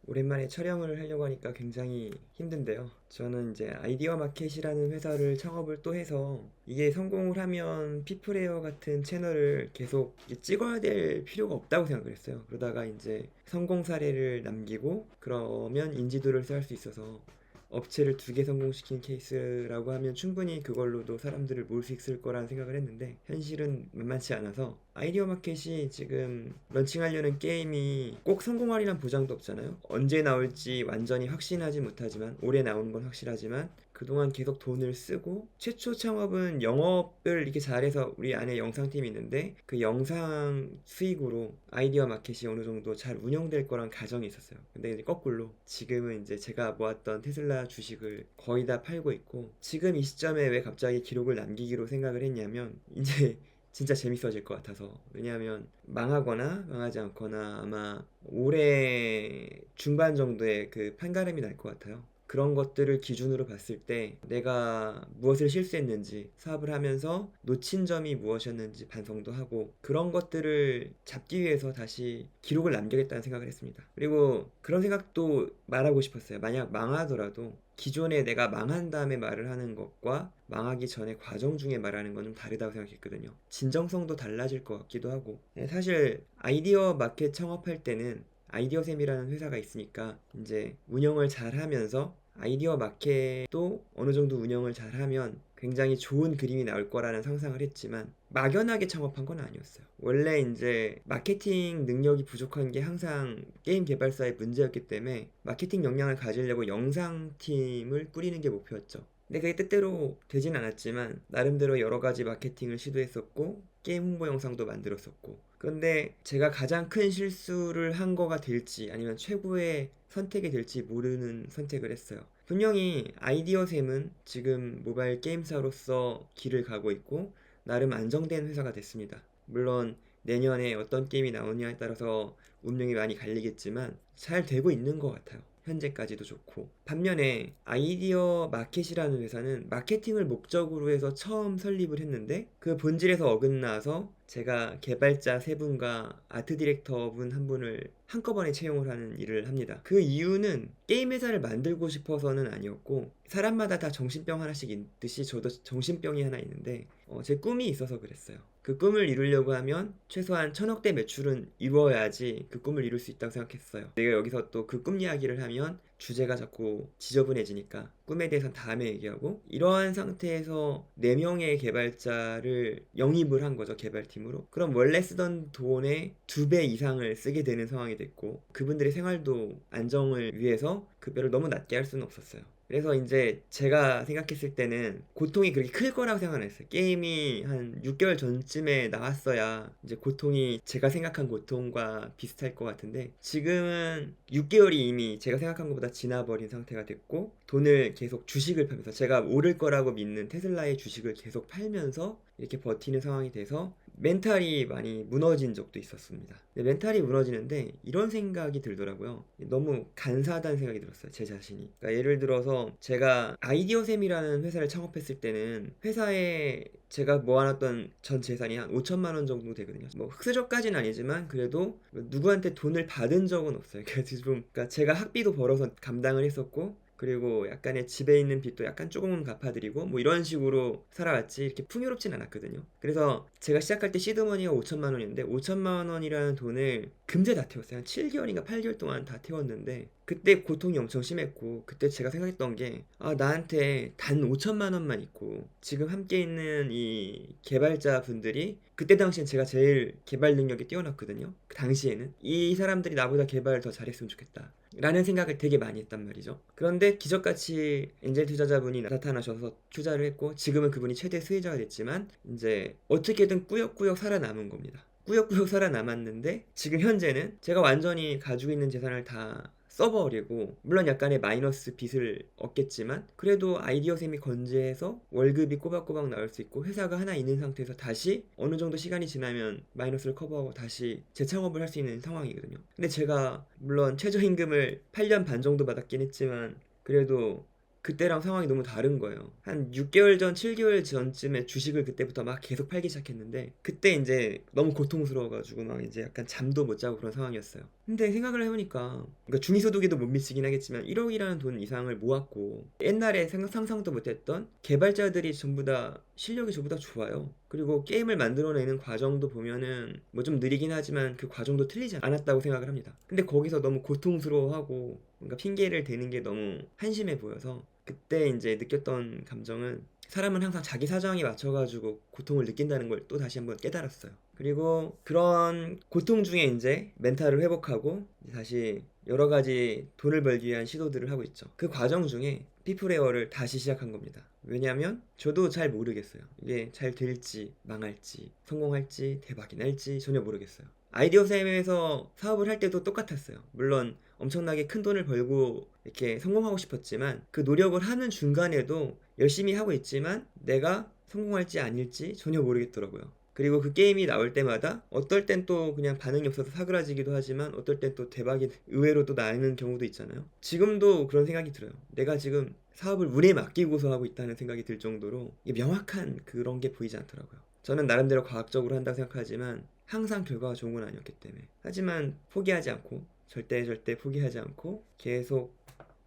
오랜만에 촬영을 하려고 하니까 굉장히 힘든데요. 저는 이제 아이디어 마켓이라는 회사를 창업을 또 해서 이게 성공을 하면 피플에어 같은 채널을 계속 찍어야 될 필요가 없다고 생각을 했어요. 그러다가 이제 성공 사례를 남기고 그러면 인지도를 쌓을 수 있어서 업체를 2개 성공시킨 케이스라고 하면 충분히 그걸로도 사람들을 모을 수 있을 거라는 생각을 했는데 현실은 만만치 않아서 아이디어 마켓이 지금 런칭하려는 게임이 꼭 성공하리란 보장도 없잖아요. 언제 나올지 완전히 확신하지 못하지만 올해 나오는 건 확실하지만 그동안 계속 돈을 쓰고 최초 창업은 영업을 이렇게 잘해서 우리 안에 영상팀이 있는데 그 영상 수익으로 아이디어 마켓이 어느 정도 잘 운영될 거란 가정이 있었어요. 근데 이제 거꾸로 지금은 이제 제가 모았던 테슬라 주식을 거의 다 팔고 있고 지금 이 시점에 왜 갑자기 기록을 남기기로 생각을 했냐면 이제 진짜 재밌어질 것 같아서. 왜냐하면 망하거나 망하지 않거나 아마 올해 중반 정도에 그 판가름이 날 것 같아요. 그런 것들을 기준으로 봤을 때 내가 무엇을 실수했는지 사업을 하면서 놓친 점이 무엇이었는지 반성도 하고 그런 것들을 잡기 위해서 다시 기록을 남기겠다는 생각을 했습니다. 그리고 그런 생각도 말하고 싶었어요. 만약 망하더라도 기존에 내가 망한 다음에 말을 하는 것과 망하기 전에 과정 중에 말하는 건 좀 다르다고 생각했거든요. 진정성도 달라질 것 같기도 하고. 사실 아이디어 마켓 창업할 때는 아이디어샘이라는 회사가 있으니까 이제 운영을 잘 하면서 아이디어 마켓도 어느 정도 운영을 잘 하면 굉장히 좋은 그림이 나올 거라는 상상을 했지만 막연하게 창업한 건 아니었어요. 원래 이제 마케팅 능력이 부족한 게 항상 게임 개발사의 문제였기 때문에 마케팅 역량을 가지려고 영상팀을 꾸리는 게 목표였죠. 근데 그게 뜻대로 되진 않았지만 나름대로 여러 가지 마케팅을 시도했었고 게임 홍보 영상도 만들었었고 그런데 제가 가장 큰 실수를 한 거가 될지 아니면 최고의 선택이 될지 모르는 선택을 했어요. 분명히 아이디어샘은 지금 모바일 게임사로서 길을 가고 있고 나름 안정된 회사가 됐습니다. 물론 내년에 어떤 게임이 나오냐에 따라서 운명이 많이 갈리겠지만 잘 되고 있는 것 같아요. 현재까지도 좋고. 반면에 아이디어 마켓이라는 회사는 마케팅을 목적으로 해서 처음 설립을 했는데 그 본질에서 어긋나서 제가 개발자 3분과 아트 디렉터 분 1분을 한꺼번에 채용을 하는 일을 합니다. 그 이유는 게임 회사를 만들고 싶어서는 아니었고 사람마다 다 정신병 하나씩 있듯이 저도 정신병이 하나 있는데 제 꿈이 있어서 그랬어요. 그 꿈을 이루려고 하면 최소한 1,000억대 매출은 이루어야지 그 꿈을 이룰 수 있다고 생각했어요. 내가 여기서 또 그 꿈 이야기를 하면 주제가 자꾸 지저분해지니까 꿈에 대해서는 다음에 얘기하고 이러한 상태에서 4명의 개발자를 영입을 한 거죠. 개발팀으로. 그럼 원래 쓰던 돈의 2배 이상을 쓰게 되는 상황이 됐고 그분들의 생활도 안정을 위해서 급여를 너무 낮게 할 수는 없었어요. 그래서 이제 제가 생각했을 때는 고통이 그렇게 클 거라고 생각 안 했어요. 게임이 한 6개월 전쯤에 나왔어야 이제 고통이 제가 생각한 고통과 비슷할 것 같은데 지금은 6개월이 이미 제가 생각한 것보다 지나버린 상태가 됐고 돈을 계속 주식을 팔면서 제가 오를 거라고 믿는 테슬라의 주식을 계속 팔면서 이렇게 버티는 상황이 돼서 멘탈이 많이 무너진 적도 있었습니다. 멘탈이 무너지는데 이런 생각이 들더라고요. 너무 간사하다는 생각이 들었어요. 제 자신이. 그러니까 예를 들어서 제가 아이디어샘이라는 회사를 창업했을 때는 회사에 제가 모아놨던 전 재산이 한 5천만 원 정도 되거든요. 뭐 흑수저까지는 아니지만 그래도 누구한테 돈을 받은 적은 없어요. 그래서 좀 그러니까 제가 학비도 벌어서 감당을 했었고 그리고 약간의 집에 있는 빚도 약간 조금은 갚아드리고 뭐 이런 식으로 살아왔지 이렇게 풍요롭진 않았거든요. 그래서 제가 시작할 때 시드머니가 5천만 원인데 5천만 원이라는 돈을 금세 다 태웠어요. 한 7개월인가 8개월 동안 다 태웠는데 그때 고통이 엄청 심했고 그때 제가 생각했던 게 나한테 단 5천만 원만 있고 지금 함께 있는 이 개발자 분들이 그때 당시엔 제가 제일 개발 능력이 뛰어났거든요. 그 당시에는 이 사람들이 나보다 개발을 더 잘했으면 좋겠다 라는 생각을 되게 많이 했단 말이죠. 그런데 기적같이 엔젤 투자자분이 나타나셔서 투자를 했고 지금은 그분이 최대 수혜자가 됐지만 이제 어떻게든 꾸역꾸역 살아남은 겁니다. 꾸역꾸역 살아남았는데 지금 현재는 제가 완전히 가지고 있는 재산을 다 써버리고 물론 약간의 마이너스 빚을 얻겠지만 그래도 아이디어샘이 건재해서 월급이 꼬박꼬박 나올 수 있고 회사가 하나 있는 상태에서 다시 어느 정도 시간이 지나면 마이너스를 커버하고 다시 재창업을 할 수 있는 상황이거든요. 근데 제가 물론 최저임금을 8년 반 정도 받았긴 했지만 그래도 그때랑 상황이 너무 다른 거예요. 한 6개월 전, 7개월 전쯤에 주식을 그때부터 막 계속 팔기 시작했는데 그때 이제 너무 고통스러워가지고 막 이제 약간 잠도 못 자고 그런 상황이었어요. 근데 생각을 해보니까 그러니까 중위소득에도 못 미치긴 하겠지만 1억이라는 돈 이상을 모았고 옛날에 상상도 못했던 개발자들이 전부 다 실력이 저보다 좋아요. 그리고 게임을 만들어내는 과정도 보면은 뭐 좀 느리긴 하지만 그 과정도 틀리지 않았다고 생각을 합니다. 근데 거기서 너무 고통스러워하고 뭔가 핑계를 대는 게 너무 한심해 보여서 그때 이제 느꼈던 감정은 사람은 항상 자기 사정에 맞춰가지고 고통을 느낀다는 걸 또 다시 한번 깨달았어요. 그리고 그런 고통 중에 이제 멘탈을 회복하고 이제 다시 여러 가지 돈을 벌기 위한 시도들을 하고 있죠. 그 과정 중에 피플웨어를 다시 시작한 겁니다. 왜냐하면 저도 잘 모르겠어요. 이게 잘 될지 망할지 성공할지 대박이 날지 전혀 모르겠어요. 아이디어 쌤에서 사업을 할 때도 똑같았어요. 물론 엄청나게 큰 돈을 벌고 이렇게 성공하고 싶었지만 그 노력을 하는 중간에도 열심히 하고 있지만 내가 성공할지 아닐지 전혀 모르겠더라고요. 그리고 그 게임이 나올 때마다 어떨 땐 또 그냥 반응이 없어서 사그라지기도 하지만 어떨 땐 또 대박이 의외로 또 나는 경우도 있잖아요. 지금도 그런 생각이 들어요. 내가 지금 사업을 운에 맡기고서 하고 있다는 생각이 들 정도로 명확한 그런 게 보이지 않더라고요. 저는 나름대로 과학적으로 한다고 생각하지만 항상 결과가 좋은 건 아니었기 때문에 하지만 포기하지 않고 절대 포기하지 않고 계속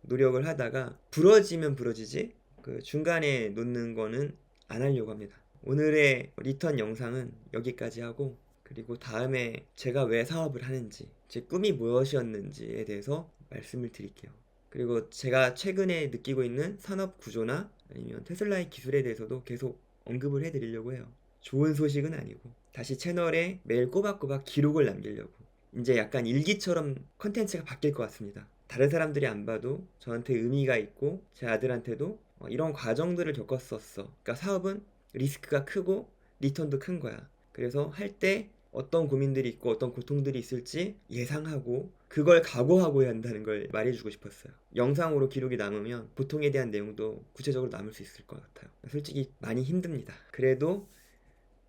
노력을 하다가 부러지면 부러지지 그 중간에 놓는 거는 안 하려고 합니다. 오늘의 리턴 영상은 여기까지 하고 그리고 다음에 제가 왜 사업을 하는지 제 꿈이 무엇이었는지에 대해서 말씀을 드릴게요. 그리고 제가 최근에 느끼고 있는 산업 구조나 아니면 테슬라의 기술에 대해서도 계속 언급을 해드리려고 해요. 좋은 소식은 아니고 다시 채널에 매일 꼬박꼬박 기록을 남기려고 이제 약간 일기처럼 컨텐츠가 바뀔 것 같습니다. 다른 사람들이 안 봐도 저한테 의미가 있고 제 아들한테도 이런 과정들을 겪었었어. 그러니까 사업은 리스크가 크고 리턴도 큰 거야. 그래서 할 때 어떤 고민들이 있고 어떤 고통들이 있을지 예상하고 그걸 각오하고 해야 한다는 걸 말해주고 싶었어요. 영상으로 기록이 남으면 고통에 대한 내용도 구체적으로 남을 수 있을 것 같아요. 솔직히 많이 힘듭니다. 그래도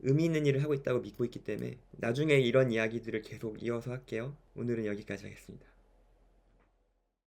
의미 있는 일을 하고 있다고 믿고 있기 때문에 나중에 이런 이야기들을 계속 이어서 할게요. 오늘은 여기까지 하겠습니다.